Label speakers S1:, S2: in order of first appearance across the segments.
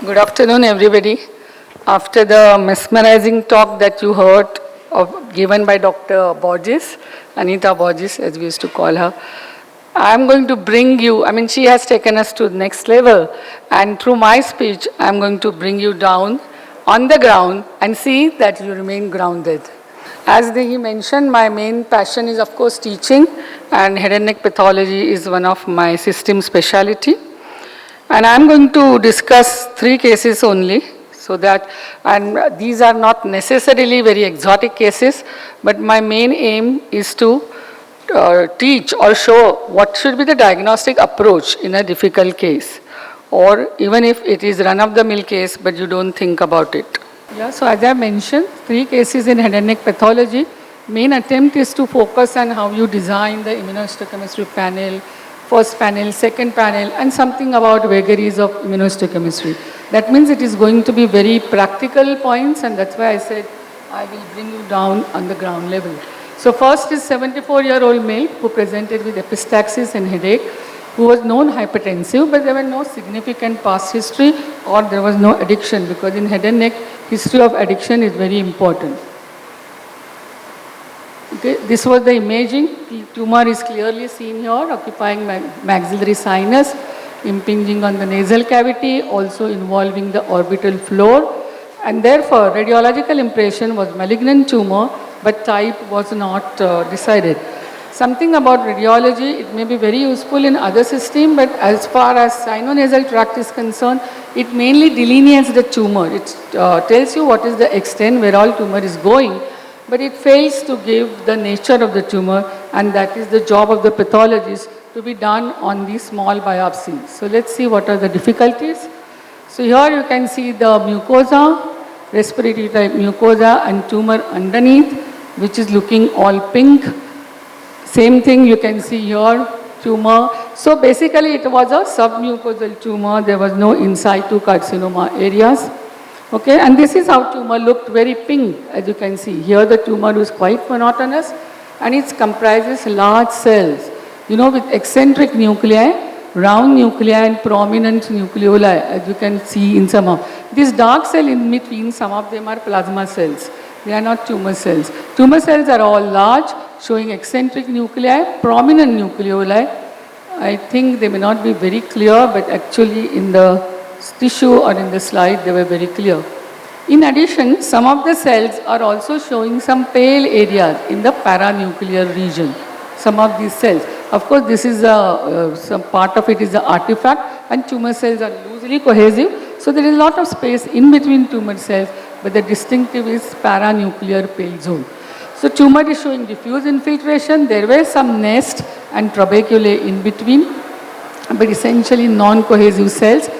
S1: Good afternoon, everybody. After the mesmerizing talk that you heard given by Dr. Borges, Anita Borges, as we used to call her, I'm going to bring you, she has taken us to the next level, and through my speech, I'm going to bring you down on the ground and see that you remain grounded. As he mentioned, my main passion is, of course, teaching, and head and neck pathology is one of my system specialty. And I'm going to discuss 3 cases only, so that, and these are not necessarily very exotic cases, but my main aim is to teach or show what should be the diagnostic approach in a difficult case, or even if it is run-of-the-mill case, but you don't think about it. Yeah, so as I mentioned, 3 cases in head and neck pathology. Main attempt is to focus on how you design the immunohistochemistry panel, first panel, second panel, and something about vagaries of immunohistochemistry. That means it is going to be very practical points, and that's why I said I will bring you down on the ground level. So first is 74-year-old male who presented with epistaxis and headache, who was known hypertensive, but there were no significant past history or there was no addiction, because in head and neck, history of addiction is very important. Okay, this was the imaging. The tumor is clearly seen here, occupying maxillary sinus, impinging on the nasal cavity, also involving the orbital floor, and therefore radiological impression was malignant tumor, but type was not decided. Something about radiology, it may be very useful in other system, but as far as sinonasal tract is concerned, it mainly delineates the tumor. It tells you what is the extent where all tumor is going, but it fails to give the nature of the tumor, and that is the job of the pathologist to be done on these small biopsies. So let's see what are the difficulties. So here you can see the mucosa, respiratory type mucosa, and tumor underneath, which is looking all pink. Same thing you can see here, tumor. So basically it was a submucosal tumor. There was no in situ carcinoma areas. Okay, and this is how tumor looked, very pink, as you can see. Here the tumor is quite monotonous, and it comprises large cells, with eccentric nuclei, round nuclei, and prominent nucleoli, as you can see in some of. This dark cell in between, some of them are plasma cells. They are not tumor cells. Tumor cells are all large, showing eccentric nuclei, prominent nucleoli. I think they may not be very clear, but actually in the tissue or in the slide they were very clear. In addition, some of the cells are also showing some pale areas in the paranuclear region. Some of these cells. Of course, this is some part of it is the artifact, and tumor cells are loosely cohesive. So there is a lot of space in between tumor cells, but the distinctive is paranuclear pale zone. So tumor is showing diffuse infiltration. There were some nest and trabeculae in between, but essentially non-cohesive cells.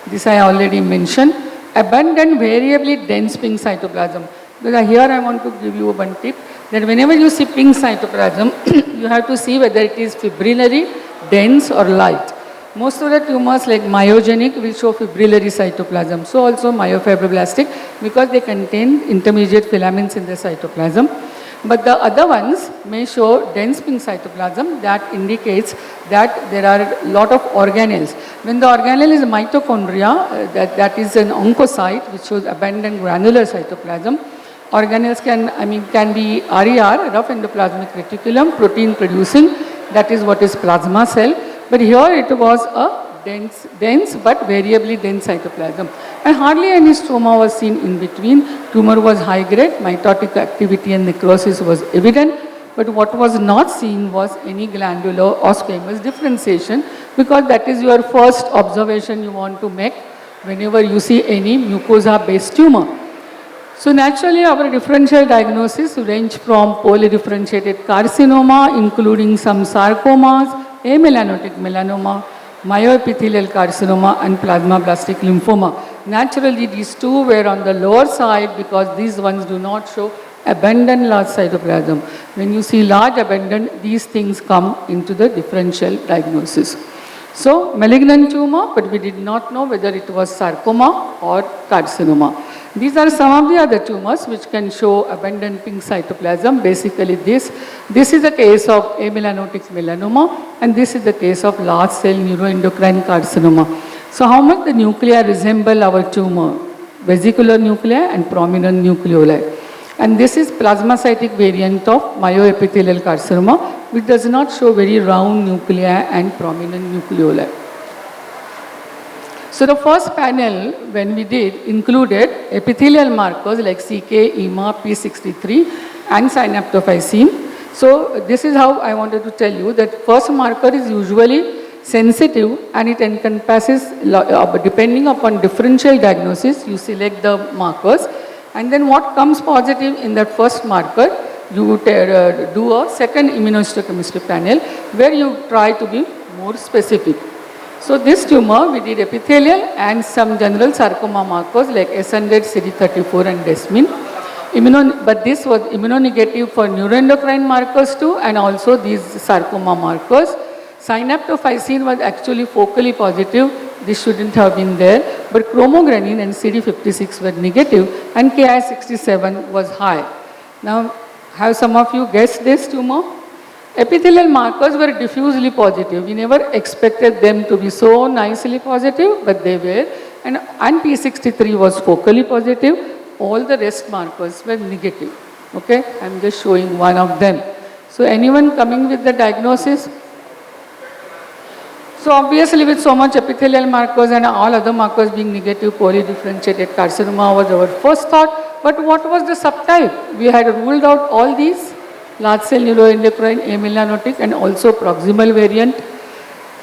S1: This I already mentioned. Abundant variably dense pink cytoplasm. Because here I want to give you one tip, that whenever you see pink cytoplasm, you have to see whether it is fibrillary, dense or light. Most of the tumors like myogenic will show fibrillary cytoplasm. So also myofibroblastic, because they contain intermediate filaments in the cytoplasm. But the other ones may show dense pink cytoplasm. That indicates that there are a lot of organelles. When the organelle is mitochondria, that is an oncocyte which shows abundant granular cytoplasm. Organelles can be RER, rough endoplasmic reticulum, protein producing. That is what is plasma cell. But here it was a dense but variably dense cytoplasm. And hardly any stroma was seen in between. Tumor was high grade, mitotic activity and necrosis was evident. But what was not seen was any glandular or squamous differentiation, because that is your first observation you want to make whenever you see any mucosa-based tumor. So naturally our differential diagnosis range from polydifferentiated carcinoma, including some sarcomas, amelanotic melanoma, myoepithelial carcinoma, and plasmablastic lymphoma. Naturally these two were on the lower side, because these ones do not show abundant large cytoplasm. When you see large abundant, these things come into the differential diagnosis. So malignant tumor, but we did not know whether it was sarcoma or carcinoma. These are some of the other tumors which can show abundant pink cytoplasm. Basically this is a case of amelanotic melanoma, and this is the case of large cell neuroendocrine carcinoma. So how much the nuclei resemble our tumor? Vesicular nuclei and prominent nucleoli. And this is plasmacytic variant of myoepithelial carcinoma, which does not show very round nuclei and prominent nucleoli. So the first panel, when we did, included epithelial markers like CK, EMA, P63 and synaptophycine. So this is how I wanted to tell you that first marker is usually sensitive and it encompasses, depending upon differential diagnosis, you select the markers, and then what comes positive in that first marker, you do a second immunohistochemistry panel where you try to be more specific. So this tumor, we did epithelial and some general sarcoma markers like S100, CD34 and desmin. But this was immunonegative for neuroendocrine markers too, and also these sarcoma markers. Synaptophycine was actually focally positive. This shouldn't have been there. But chromogranin and CD56 were negative and Ki67 was high. Now, have some of you guessed this tumor? Epithelial markers were diffusely positive. We never expected them to be so nicely positive, but they were. And P63 was focally positive. All the rest markers were negative. Okay, I'm just showing one of them. So anyone coming with the diagnosis? So obviously with so much epithelial markers and all other markers being negative, polydifferentiated carcinoma was our first thought. But what was the subtype? We had ruled out all these, large cell neuroendocrine, amelanotic and also proximal variant,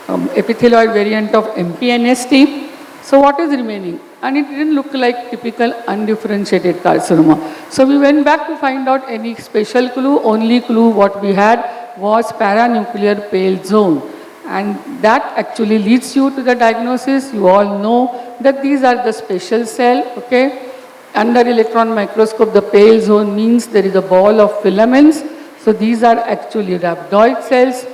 S1: epithelioid variant of MPNST. So what is remaining? And it didn't look like typical undifferentiated carcinoma. So we went back to find out any special clue. Only clue what we had was paranuclear pale zone. And that actually leads you to the diagnosis. You all know that these are the special cell, okay? Under electron microscope, the pale zone means there is a ball of filaments. So these are actually rhabdoid cells.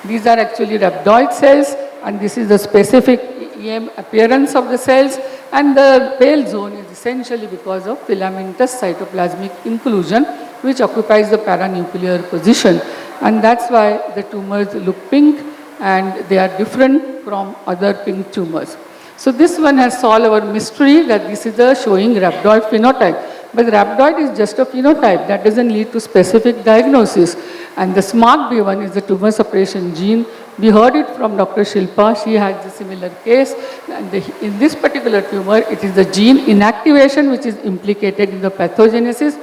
S1: These are actually rhabdoid cells, and this is the specific EM appearance of the cells, and the pale zone is essentially because of filamentous cytoplasmic inclusion, which occupies the paranuclear position, and that's why the tumors look pink and they are different from other pink tumors. So this one has solved our mystery that this is a showing rhabdoid phenotype. But rhabdoid is just a phenotype, that doesn't lead to specific diagnosis. And the SMARCB1 is the tumor suppression gene. We heard it from Dr. Shilpa, she had a similar case. And in this particular tumor, it is the gene inactivation which is implicated in the pathogenesis,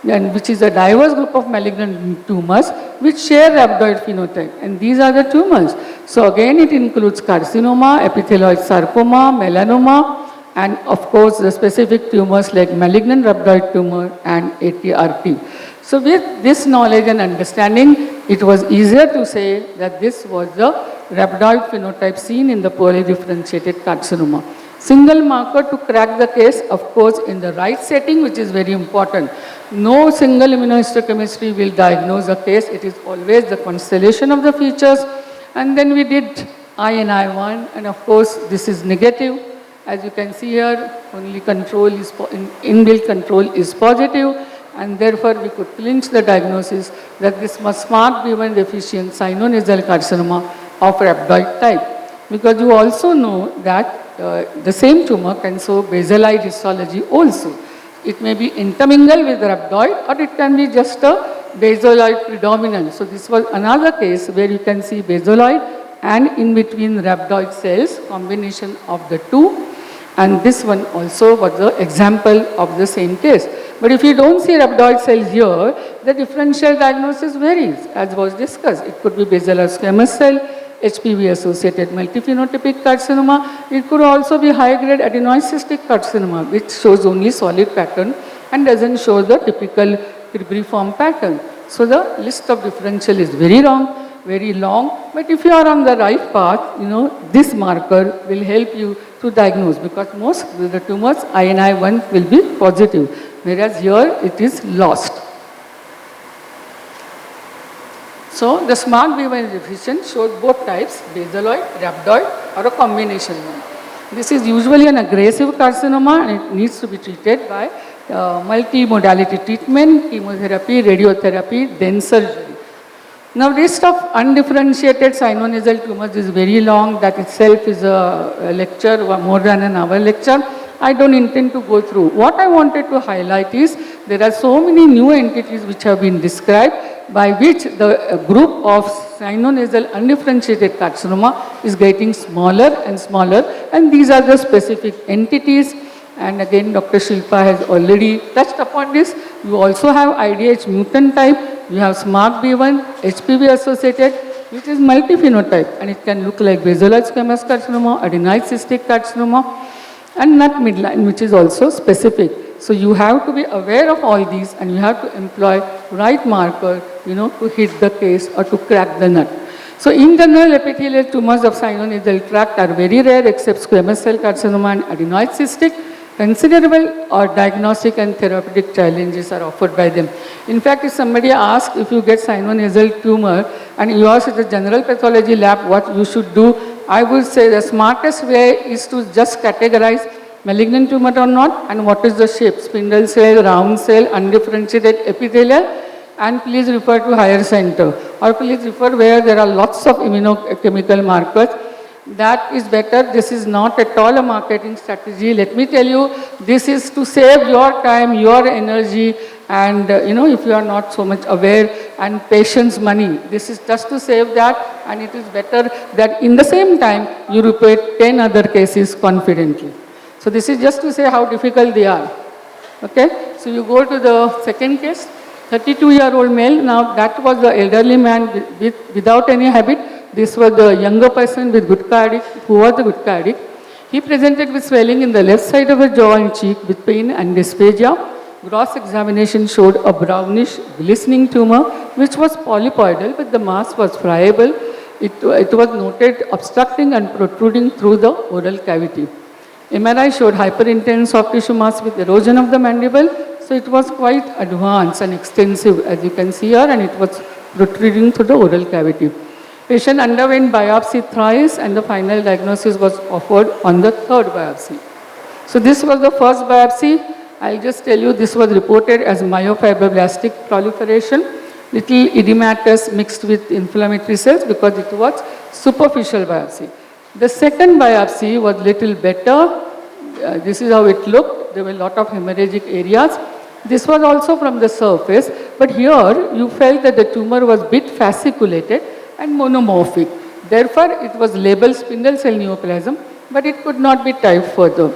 S1: and which is a diverse group of malignant tumors which share rhabdoid phenotype. And these are the tumors. So again, it includes carcinoma, epithelioid sarcoma, melanoma, and of course the specific tumors like malignant rhabdoid tumor and ATRT. So with this knowledge and understanding, it was easier to say that this was the rhabdoid phenotype seen in the polydifferentiated carcinoma. Single marker to crack the case, of course, in the right setting, which is very important. No single immunohistochemistry will diagnose a case. It is always the constellation of the features. And then we did INI1, and of course, this is negative. As you can see here, only control is inbuilt control is positive, and therefore we could clinch the diagnosis that this was SMARCB1 deficient sinonasal carcinoma of rhabdoid type. Because you also know that the same tumor can show basaloid histology also. It may be intermingled with rhabdoid, or it can be just a basaloid predominant. So this was another case where you can see basaloid and in between rhabdoid cells, combination of the two. And this one also was the example of the same case. But if you don't see rhabdoid cells here, the differential diagnosis varies, as was discussed. It could be basilar squamous cell, HPV-associated multiphenotypic carcinoma. It could also be high-grade adenoid cystic carcinoma, which shows only solid pattern and doesn't show the typical cribriform pattern. So the list of differential is very long, but if you are on the right path, this marker will help you to diagnose, because most of the tumors INI1 will be positive, whereas here it is lost. So the SMARCB1 deficient shows both types, basaloid, rhabdoid, or a combination one. This is usually an aggressive carcinoma and it needs to be treated by multi-modality treatment, chemotherapy, radiotherapy, then surgery. Now, list of undifferentiated sinonasal tumors is very long. That itself is a lecture, more than an hour lecture. I don't intend to go through. What I wanted to highlight is there are so many new entities which have been described by which the group of sinonasal undifferentiated carcinoma is getting smaller and smaller, and these are the specific entities. And again, Dr. Shilpa has already touched upon this. You also have IDH mutant type, you have SMARCB1, HPV associated, which is multiphenotype, and it can look like basaloid squamous carcinoma, adenoid cystic carcinoma, and nut midline, which is also specific. So you have to be aware of all these, and you have to employ right marker, to hit the case or to crack the nut. So in general, epithelial tumors of sinonasal tract are very rare except squamous cell carcinoma and adenoid cystic. Considerable or diagnostic and therapeutic challenges are offered by them. In fact, if somebody asks if you get sinonasal tumor and you ask at the general pathology lab what you should do, I would say the smartest way is to just categorize malignant tumor or not and what is the shape, spindle cell, round cell, undifferentiated epithelial, and please refer to higher center or please refer where there are lots of immunochemical markers. That is better. This is not at all a marketing strategy. Let me tell you, this is to save your time, your energy, and if you are not so much aware, and patient's money. This is just to save that, and it is better that in the same time you repeat 10 other cases confidently. So this is just to say how difficult they are. Okay? So you go to the second case, 32-year-old male. Now that was the elderly man without any habit. This was the younger person with gutka addict, who was the gutka addict. He presented with swelling in the left side of the jaw and cheek with pain and dysphagia. Gross examination showed a brownish glistening tumor which was polypoidal, but the mass was friable. It was noted obstructing and protruding through the oral cavity. MRI showed hyperintense soft tissue mass with erosion of the mandible, so it was quite advanced and extensive as you can see here, and it was protruding through the oral cavity. Patient underwent biopsy thrice and the final diagnosis was offered on the third biopsy. So this was the first biopsy. I'll just tell you this was reported as myofibroblastic proliferation, little edematous mixed with inflammatory cells because it was superficial biopsy. The second biopsy was little better. This is how it looked. There were a lot of hemorrhagic areas. This was also from the surface, but here you felt that the tumor was bit fasciculated and monomorphic. Therefore, it was labeled spindle cell neoplasm, but it could not be typed further.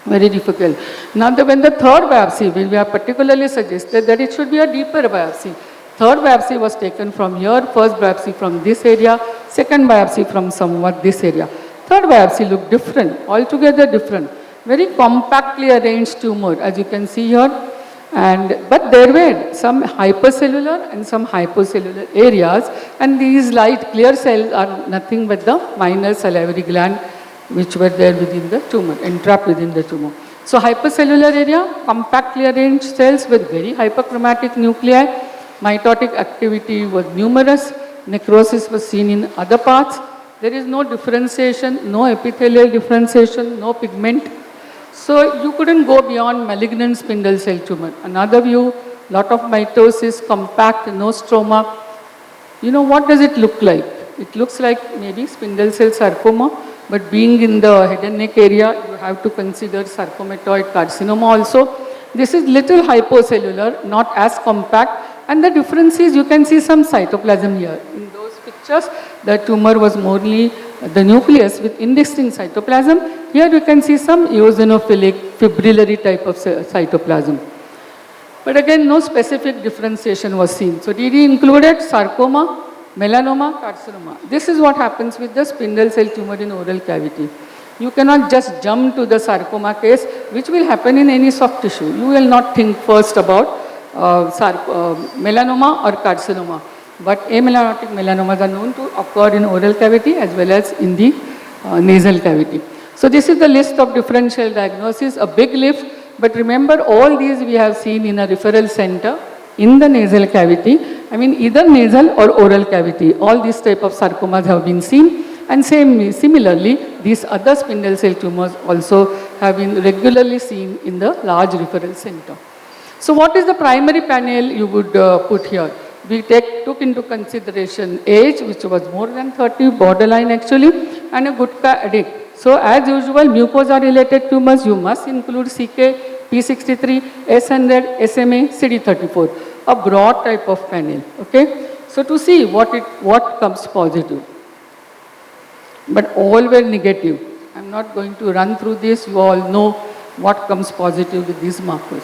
S1: Very difficult. Now, when the third biopsy, we have particularly suggested that it should be a deeper biopsy. Third biopsy was taken from here, first biopsy from this area, second biopsy from somewhat this area. Third biopsy looked different, altogether different. Very compactly arranged tumor, as you can see here. But there were some hypercellular and some hypocellular areas, and these light clear cells are nothing but the minor salivary gland which were there within the tumor, entrapped within the tumor. So hypercellular area, compactly arranged cells with very hyperchromatic nuclei, mitotic activity was numerous, necrosis was seen in other parts. There is no differentiation, no epithelial differentiation, no pigment. So you couldn't go beyond malignant spindle cell tumor. Another view, lot of mitosis, compact, no stroma. What does it look like? It looks like maybe spindle cell sarcoma, but being in the head and neck area, you have to consider sarcomatoid carcinoma also. This is little hypocellular, not as compact, and the difference is you can see some cytoplasm here. In those pictures, the tumor was morely the nucleus with indistinct cytoplasm. Here you can see some eosinophilic, fibrillary type of cytoplasm. But again, no specific differentiation was seen. So DD included sarcoma, melanoma, carcinoma. This is what happens with the spindle cell tumor in oral cavity. You cannot just jump to the sarcoma case, which will happen in any soft tissue. You will not think first about melanoma or carcinoma. But amelanotic melanomas are known to occur in oral cavity as well as in the nasal cavity. So this is the list of differential diagnosis, a big list, but remember all these we have seen in a referral center in the nasal cavity. I mean either nasal or oral cavity. All these type of sarcomas have been seen, and similarly these other spindle cell tumors also have been regularly seen in the large referral center. So what is the primary panel you would put here? we took into consideration age, which was more than 30, borderline actually, and a gutka addict. So as usual, mucosa-related tumors, you must include CK, P63, S100, SMA, CD34, a broad type of panel, okay? So to see what comes positive. But all were negative. I'm not going to run through this, you all know what comes positive with these markers.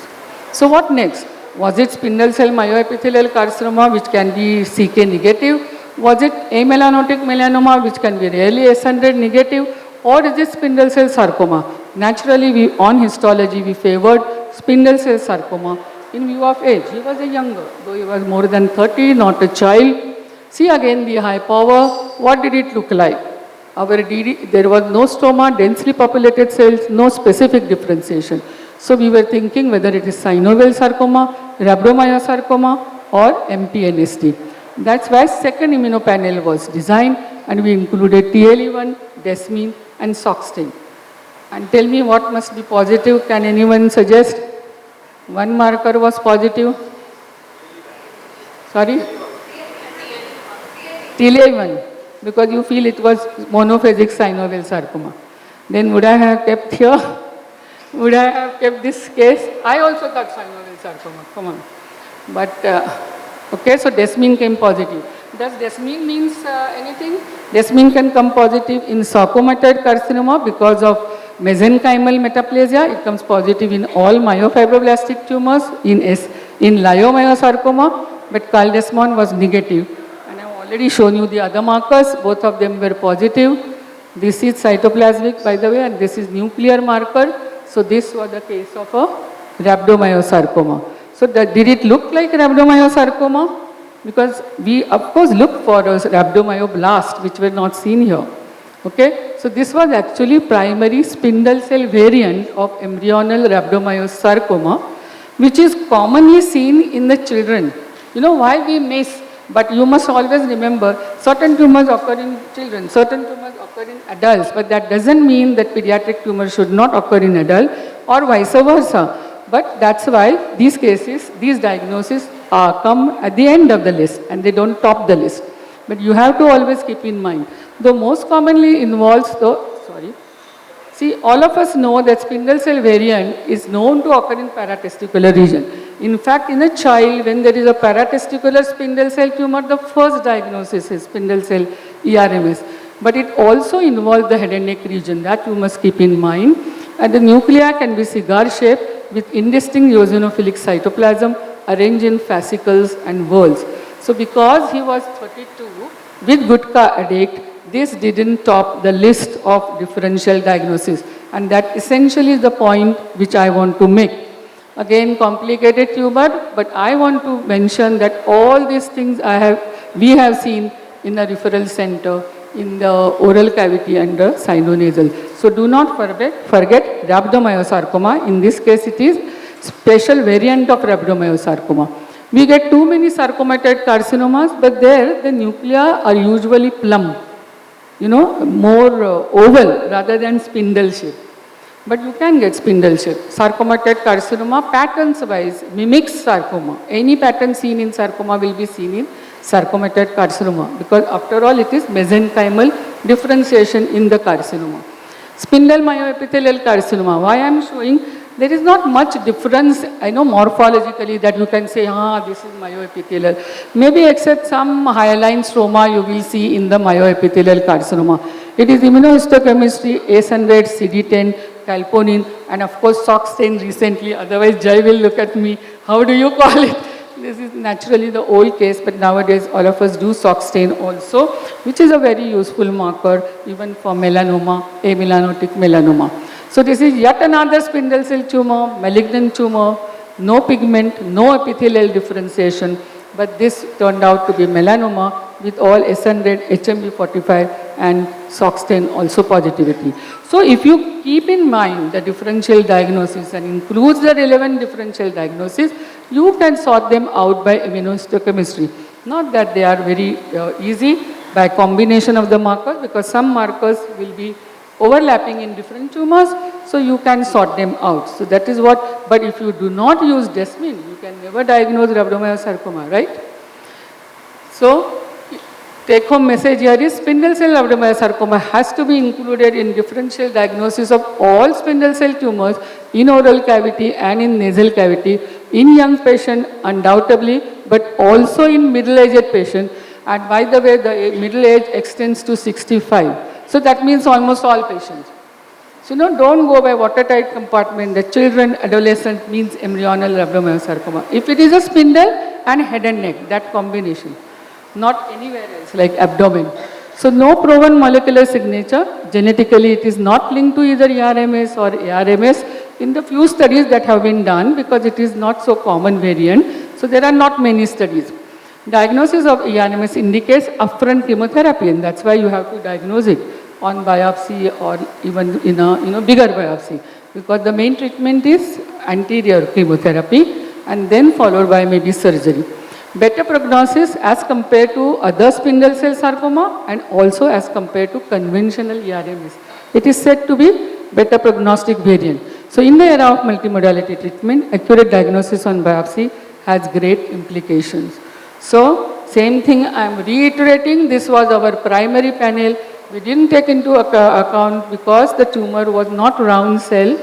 S1: So what next? Was it spindle cell myoepithelial carcinoma, which can be CK negative? Was it amelanotic melanoma, which can be rarely S100 negative? Or is it spindle cell sarcoma? Naturally, on histology, we favored spindle cell sarcoma in view of age. He was a younger, though he was more than 30, not a child. See again the high power. What did it look like? Our DD, there was no stoma, densely populated cells, no specific differentiation. So we were thinking whether it is synovial sarcoma, rhabdomyosarcoma or MPNST. That's why second immunopanel was designed and we included TLE1, desmin and Soxtin. And tell me what must be positive, can anyone suggest? One marker was positive. Sorry? TLE1, because you feel it was monophasic synovial sarcoma. Then would I have kept here? Would I have kept this case? I also thought synovial sarcoma, come on. But, okay, so desmin came positive. Does desmin means anything? Desmin can come positive in sarcomatoid carcinoma because of mesenchymal metaplasia. It comes positive in all myofibroblastic tumors, in leiomyosarcoma, but Carl-Desmond was negative. And I have already shown you the other markers, both of them were positive. This is cytoplasmic, by the way, and this is nuclear marker. So this was the case of a rhabdomyosarcoma. So did it look like rhabdomyosarcoma? Because we of course look for a rhabdomyoblast, which were not seen here. Okay, so this was actually primary spindle cell variant of embryonal rhabdomyosarcoma, which is commonly seen in the children. You know why we miss? But you must always remember, certain tumors occur in children, certain tumors occur in adults, but that doesn't mean that pediatric tumors should not occur in adults or vice versa. But that's why these cases, these diagnoses come at the end of the list and they don't top the list. But you have to always keep in mind, the most commonly involves see, all of us know that spindle cell variant is known to occur in paratesticular region. In fact, in a child, when there is a paratesticular spindle cell tumor, the first diagnosis is spindle cell ERMS. But it also involves the head and neck region, that you must keep in mind. And the nuclei can be cigar shaped with indistinct eosinophilic cytoplasm arranged in fascicles and whorls. So because he was 32 with gutka addict, this didn't top the list of differential diagnosis. And that essentially is the point which I want to make. Again, complicated tumor, but I want to mention that all these things we have seen in the referral center, in the oral cavity and the sinonasal. So do not forget rhabdomyosarcoma. In this case, it is special variant of rhabdomyosarcoma. We get too many sarcomatoid carcinomas, but there the nuclei are usually plumb, you know, more oval rather than spindle shape. But you can get spindle shape. Sarcomatoid carcinoma, patterns wise, mimics sarcoma. Any pattern seen in sarcoma will be seen in sarcomatoid carcinoma, because after all it is mesenchymal differentiation in the carcinoma. Spindle myoepithelial carcinoma, why I am showing, there is not much difference, I know morphologically, that you can say, this is myoepithelial. Maybe except some hyaline stroma you will see in the myoepithelial carcinoma. It is immunohistochemistry, A100, CD10, calponin, and of course Soxtin recently, otherwise Jai will look at me, how do you call it? This is naturally the old case, but nowadays all of us do Soxtin also, which is a very useful marker even for melanoma, amelanotic melanoma. So this is yet another spindle cell tumor, malignant tumor, no pigment, no epithelial differentiation, but this turned out to be melanoma with all S100, HMB45 and Soxtin also positivity. So if you keep in mind the differential diagnosis and includes the relevant differential diagnosis, you can sort them out by immunohistochemistry. Not that they are very easy by combination of the markers, because some markers will be overlapping in different tumors, so you can sort them out. So that is what, but if you do not use desmin, you can never diagnose rhabdomyosarcoma, right? So, take home message here is spindle cell rhabdomyosarcoma has to be included in differential diagnosis of all spindle cell tumors in oral cavity and in nasal cavity in young patient undoubtedly, but also in middle-aged patient. And by the way, the middle age extends to 65. So that means almost all patients. So don't go by watertight compartment. The children, adolescent means embryonal rhabdomyosarcoma. If it is a spindle and head and neck, that combination, not anywhere else like abdomen. So no proven molecular signature. Genetically, it is not linked to either ERMS or ARMS in the few studies that have been done because it is not so common variant. So there are not many studies. Diagnosis of ERMS indicates upfront chemotherapy, and that's why you have to diagnose it on biopsy or even in a bigger biopsy, because the main treatment is anterior chemotherapy and then followed by maybe surgery. Better prognosis as compared to other spindle cell sarcoma and also as compared to conventional ERMS. It is said to be better prognostic variant. So in the era of multimodality treatment, accurate diagnosis on biopsy has great implications. So same thing I am reiterating, this was our primary panel. We didn't take into account because the tumor was not round cell.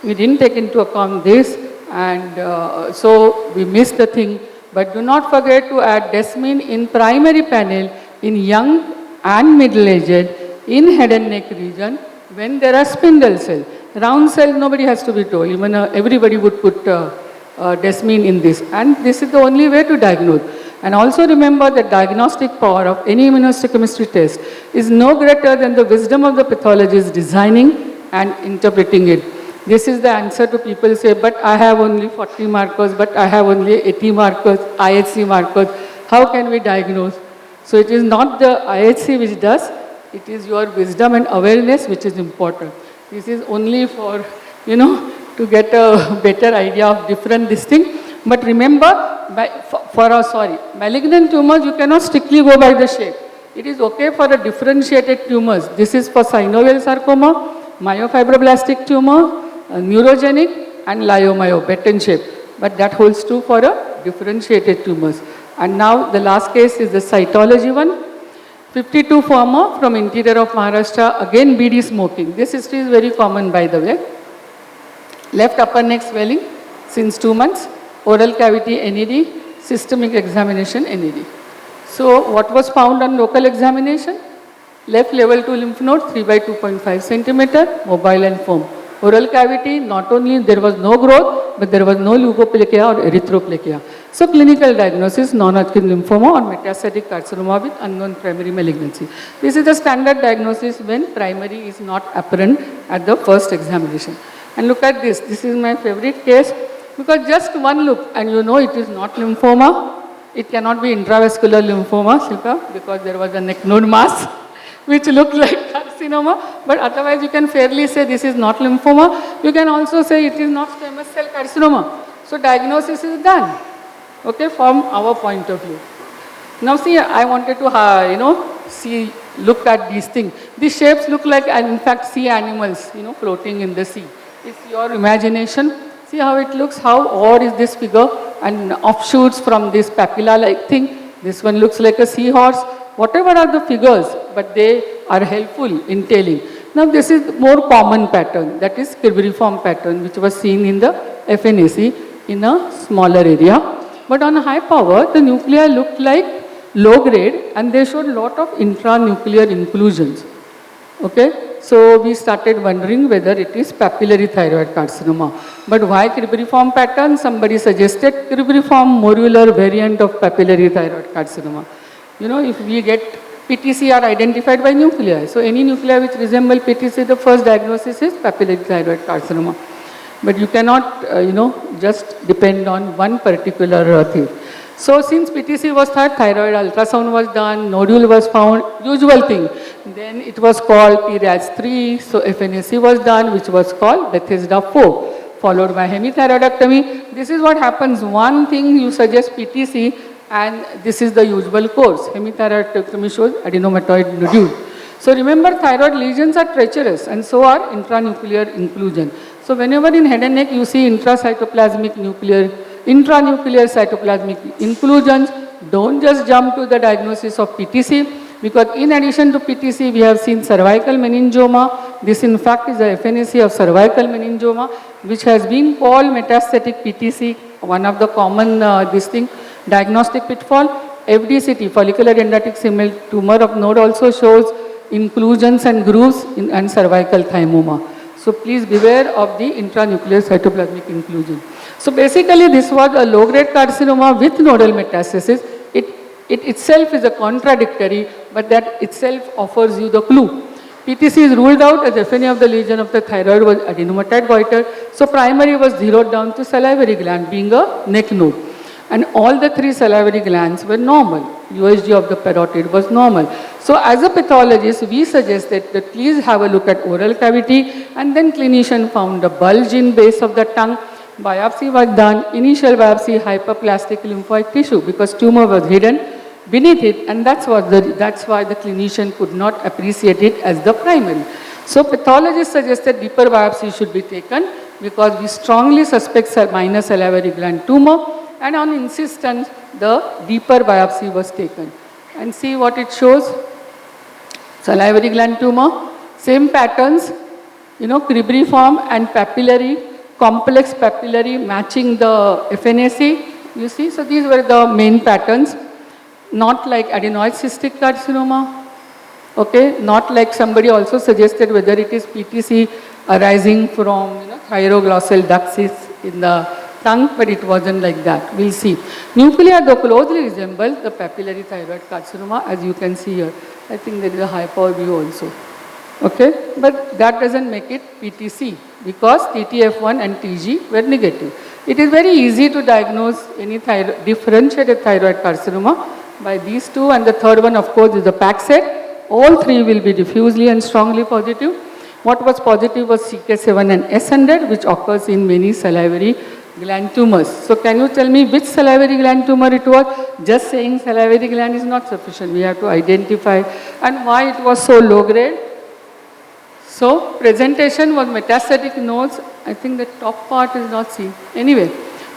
S1: We didn't take into account this, and so we missed the thing. But do not forget to add desmin in primary panel in young and middle-aged in head and neck region when there are spindle cell. Round cell, nobody has to be told. Even everybody would put desmin in this, and this is the only way to diagnose. And also remember that diagnostic power of any immunohistochemistry test is no greater than the wisdom of the pathologist designing and interpreting it. This is the answer to people say, but I have only 40 markers, but I have only 80 markers, IHC markers. How can we diagnose? So it is not the IHC which does, it is your wisdom and awareness which is important. This is only for, to get a better idea of different distinct. But remember, malignant tumors, you cannot strictly go by the shape. It is okay for a differentiated tumors. This is for synovial sarcoma, myofibroblastic tumor, neurogenic and leiomyo, batten shape. But that holds true for a differentiated tumors. And now the last case is the cytology one. 52 farmer from interior of Maharashtra, again BD smoking. This history is very common by the way. Left upper neck swelling since 2 months. Oral cavity NED, systemic examination NED. So what was found on local examination? Left level 2 lymph node 3 by 2.5 centimeter, mobile and firm. Oral cavity, not only there was no growth, but there was no leukoplegia or erythroplakia. So clinical diagnosis, non-Hodgkin lymphoma or metastatic carcinoma with unknown primary malignancy. This is the standard diagnosis when primary is not apparent at the first examination. And look at this, this is my favorite case. Because just one look and it is not lymphoma, it cannot be intravascular lymphoma, Shilpa, because there was a neck node mass which looked like carcinoma, but otherwise you can fairly say this is not lymphoma. You can also say it is not squamous cell carcinoma. So diagnosis is done, okay, from our point of view. Now see, I wanted to, look at these things. These shapes look like, in fact, sea animals, floating in the sea. It's your imagination. See how it looks, how odd is this figure, and offshoots from this papilla-like thing. This one looks like a seahorse. Whatever are the figures, but they are helpful in telling. Now this is more common pattern, that is cribriform pattern, which was seen in the FNAC in a smaller area. But on high power, the nuclei looked like low grade and they showed lot of intranuclear inclusions. Okay? So we started wondering whether it is papillary thyroid carcinoma. But why cribriform pattern? Somebody suggested cribriform morular variant of papillary thyroid carcinoma. If we get PTC are identified by nuclei. So any nuclei which resemble PTC, the first diagnosis is papillary thyroid carcinoma. But you cannot, just depend on one particular thing. So since PTC was thought, thyroid ultrasound was done, nodule was found, usual thing. Then it was called PRAS3, so FNAC was done, which was called Bethesda 4, followed by hemithyroidectomy. This is what happens. One thing you suggest PTC, and this is the usual course. Hemithyroidectomy shows adenomatoid nodule. So remember, thyroid lesions are treacherous, and so are intranuclear inclusion. So whenever in head and neck you see intranuclear cytoplasmic inclusions, don't just jump to the diagnosis of PTC, because in addition to PTC, we have seen cervical meningioma. This in fact is the FNAC of cervical meningioma, which has been called metastatic PTC, one of the common diagnostic pitfall. FDCT, follicular dendritic cell tumor of node, also shows inclusions and grooves and cervical thymoma. So please beware of the intranuclear cytoplasmic inclusion. So basically this was a low-grade carcinoma with nodal metastasis. It itself is a contradictory, but that itself offers you the clue. PTC is ruled out as FNA of the lesion of the thyroid was adenomatoid goiter. So primary was zeroed down to salivary gland being a neck node. And all the 3 salivary glands were normal. USG of the parotid was normal. So as a pathologist, we suggested that please have a look at oral cavity, and then clinician found a bulge in base of the tongue. Biopsy was done, initial biopsy hyperplastic lymphoid tissue because tumor was hidden beneath it, and that's why the clinician could not appreciate it as the primary. So pathologists suggested deeper biopsy should be taken because we strongly suspect minor salivary gland tumor, and on insistence the deeper biopsy was taken. And see what it shows. Salivary gland tumor, same patterns, cribriform and papillary, complex papillary matching the FNAC, you see. So these were the main patterns, not like adenoid cystic carcinoma, okay, not like somebody also suggested whether it is PTC arising from thyroglossal ducts in the tongue, but it wasn't like that. We'll see. Nuclei though closely resemble the papillary thyroid carcinoma, as you can see here. I think there is a high power view also. Okay, but that doesn't make it PTC because TTF1 and TG were negative. It is very easy to diagnose any differentiated thyroid carcinoma by these two, and the third one of course is the PAC set. All 3 will be diffusely and strongly positive. What was positive was CK7 and S100, which occurs in many salivary gland tumors. So can you tell me which salivary gland tumor it was? Just saying salivary gland is not sufficient. We have to identify, and why it was so low grade. So presentation was metastatic nodes. I think the top part is not seen. Anyway,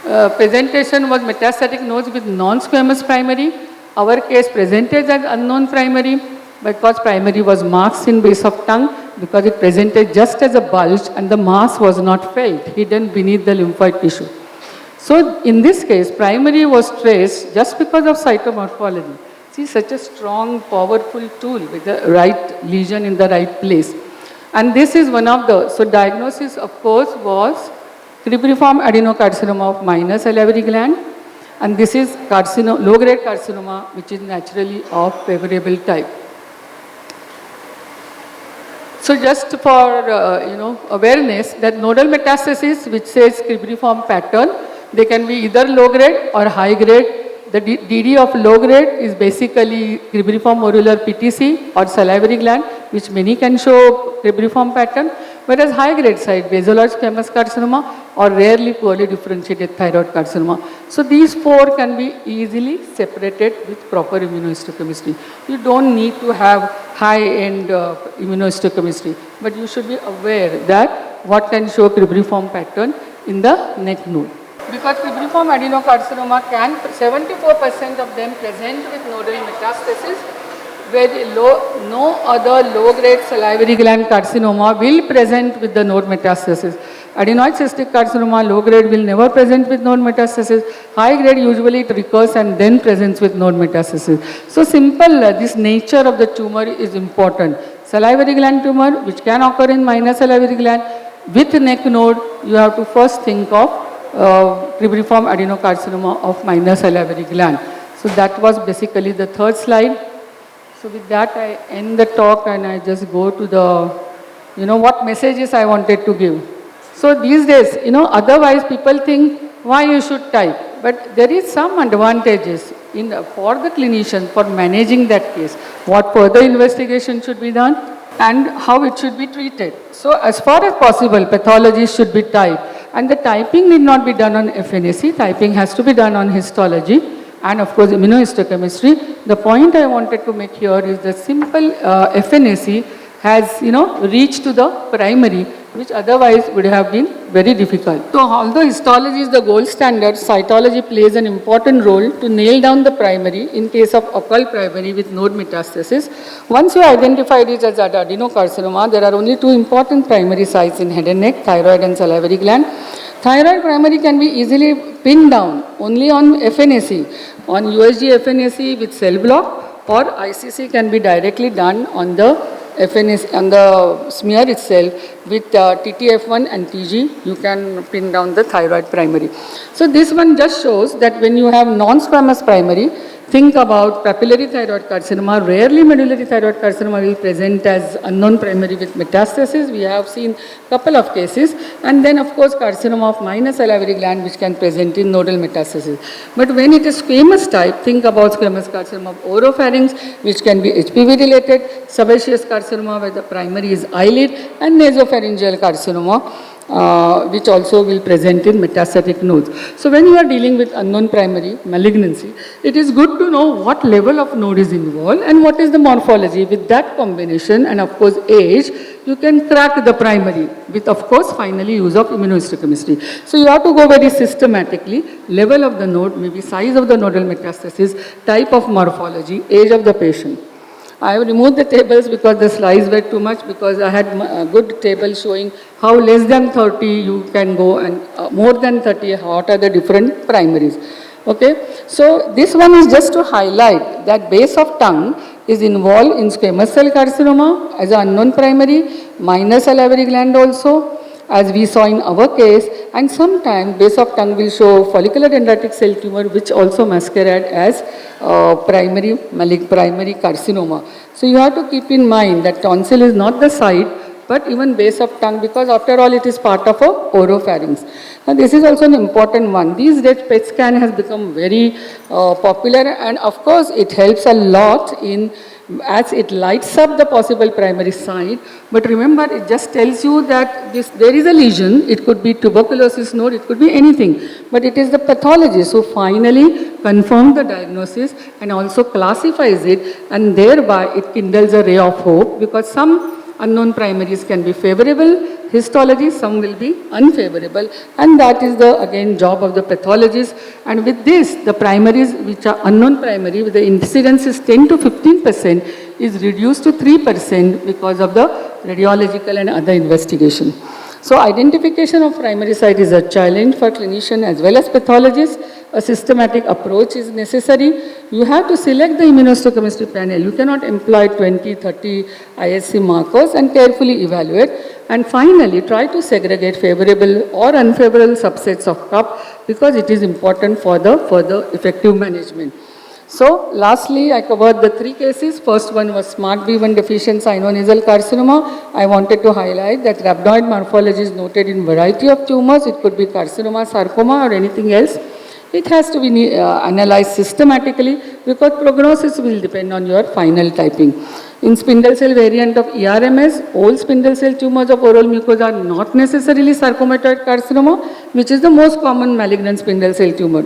S1: presentation was metastatic nodes with non-squamous primary. Our case presented as unknown primary because primary was marked in base of tongue because it presented just as a bulge and the mass was not felt, hidden beneath the lymphoid tissue. So in this case, primary was traced just because of cytomorphology. See, such a strong, powerful tool with the right lesion in the right place. And this is one of the, so diagnosis of course was cribriform adenocarcinoma of minor salivary gland, and this is low-grade carcinoma which is naturally of favorable type. So just for awareness that nodal metastasis which says cribriform pattern, they can be either low-grade or high-grade. The DD of low-grade is basically cribriform morular PTC or salivary gland, which many can show cribriform pattern, whereas high-grade side, basaloid squamous carcinoma or rarely poorly differentiated thyroid carcinoma. So these 4 can be easily separated with proper immunohistochemistry. You don't need to have high-end immunohistochemistry, but you should be aware that what can show cribriform pattern in the neck node. Because cribriform adenocarcinoma can, 74% of them present with nodal metastasis, where no other low-grade salivary gland carcinoma will present with the node metastasis. Adenoid cystic carcinoma, low-grade will never present with node metastasis. High-grade usually it recurs and then presents with node metastasis. So simple, this nature of the tumor is important. Salivary gland tumor, which can occur in minor salivary gland, with neck node, you have to first think of cribriform adenocarcinoma of minor salivary gland. So that was basically the third slide. So with that I end the talk and I just go to the, what messages I wanted to give. So these days, otherwise people think why you should type, but there is some advantages for the clinician for managing that case, what further investigation should be done and how it should be treated. So as far as possible, pathology should be typed. And the typing need not be done on FNAC, typing has to be done on histology and of course immunohistochemistry. The point I wanted to make here is that simple FNAC has reached to the primary, which otherwise would have been very difficult. So although histology is the gold standard, cytology plays an important role to nail down the primary in case of occult primary with node metastasis. Once you identify it as adenocarcinoma, there are only two important primary sites in head and neck, thyroid and salivary gland. Thyroid primary can be easily pinned down only on FNAC, on USG FNAC with cell block, or ICC can be directly done on the FNAC, on the smear itself with TTF1 and TG, you can pin down the thyroid primary. So this one just shows that when you have non-squamous primary, think about papillary thyroid carcinoma. Rarely medullary thyroid carcinoma will present as unknown primary with metastasis. We have seen couple of cases. And then of course carcinoma of minor salivary gland which can present in nodal metastasis. But when it is squamous type, think about squamous carcinoma of oropharynx which can be HPV related, sebaceous carcinoma where the primary is eyelid, and nasopharyngeal carcinoma which also will present in metastatic nodes. So when you are dealing with unknown primary malignancy, it is good to know what level of node is involved and what is the morphology. With that combination and of course age, you can crack the primary with of course finally use of immunohistochemistry. So you have to go very systematically, level of the node, maybe size of the nodal metastasis, type of morphology, age of the patient. I have removed the tables because the slides were too much, because I had a good table showing how less than 30 you can go and more than 30 what are the different primaries. Okay, so this one is just to highlight that base of tongue is involved in squamous cell carcinoma as an unknown primary, minor salivary gland also, as we saw in our case, and sometimes base of tongue will show follicular dendritic cell tumor which also masquerade as primary carcinoma. So you have to keep in mind that tonsil is not the site but even base of tongue, because after all it is part of a oropharynx. Now this is also an important one. These days PET scan has become very popular, and of course it helps a lot in as it lights up the possible primary site. But remember, it just tells you that there is a lesion. It could be tuberculosis node, it could be anything. But it is the pathologist who finally confirms the diagnosis and also classifies it, and thereby it kindles a ray of hope, because some unknown primaries can be favorable histology, some will be unfavorable, and that is the again job of the pathologist. And with this, the primaries which are unknown primary with the incidence is 10 to 15% is reduced to 3% because of the radiological and other investigation. So identification of primary site is a challenge for clinician as well as pathologists. A systematic approach is necessary. You have to select the immunohistochemistry panel. You cannot employ 20, 30 ISC markers and carefully evaluate. And finally, try to segregate favorable or unfavorable subsets of cup, because it is important for the further effective management. So lastly, I covered the three cases. First one was SMART-B1 deficient sinonasal carcinoma. I wanted to highlight that rhabdoid morphology is noted in variety of tumors. It could be carcinoma, sarcoma or anything else. It has to be analyzed systematically, because prognosis will depend on your final typing. In spindle cell variant of ERMS, all spindle cell tumors of oral mucosa are not necessarily sarcomatoid carcinoma, which is the most common malignant spindle cell tumor.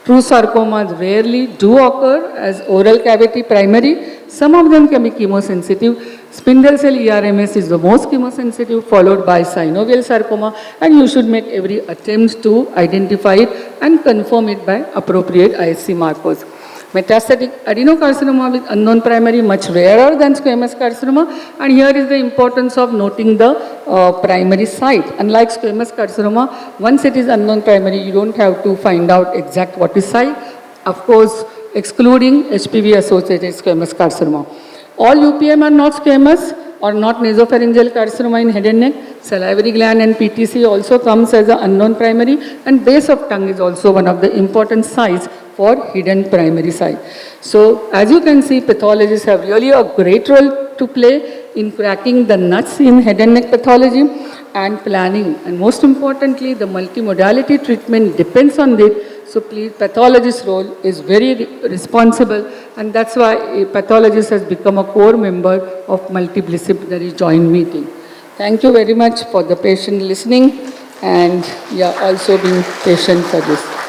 S1: True sarcomas rarely do occur as oral cavity primary. Some of them can be chemosensitive. Spindle cell ERMS is the most chemosensitive, followed by synovial sarcoma, and you should make every attempt to identify it and confirm it by appropriate ISC markers. Metastatic adenocarcinoma with unknown primary much rarer than squamous carcinoma, and here is the importance of noting the primary site. Unlike squamous carcinoma, once it is unknown primary, you don't have to find out exact what is site, of course excluding HPV associated squamous carcinoma. All UPM are not squamous or not nasopharyngeal carcinoma in head and neck. Salivary gland and PTC also comes as an unknown primary, and base of tongue is also one of the important sites for hidden primary site. So as you can see, pathologists have really a great role to play in cracking the nuts in head and neck pathology and planning. And most importantly, the multimodality treatment depends on it. So please, pathologist's role is very responsible, and that's why a pathologist has become a core member of multidisciplinary joint meeting. Thank you very much for the patient listening and also being patient for this.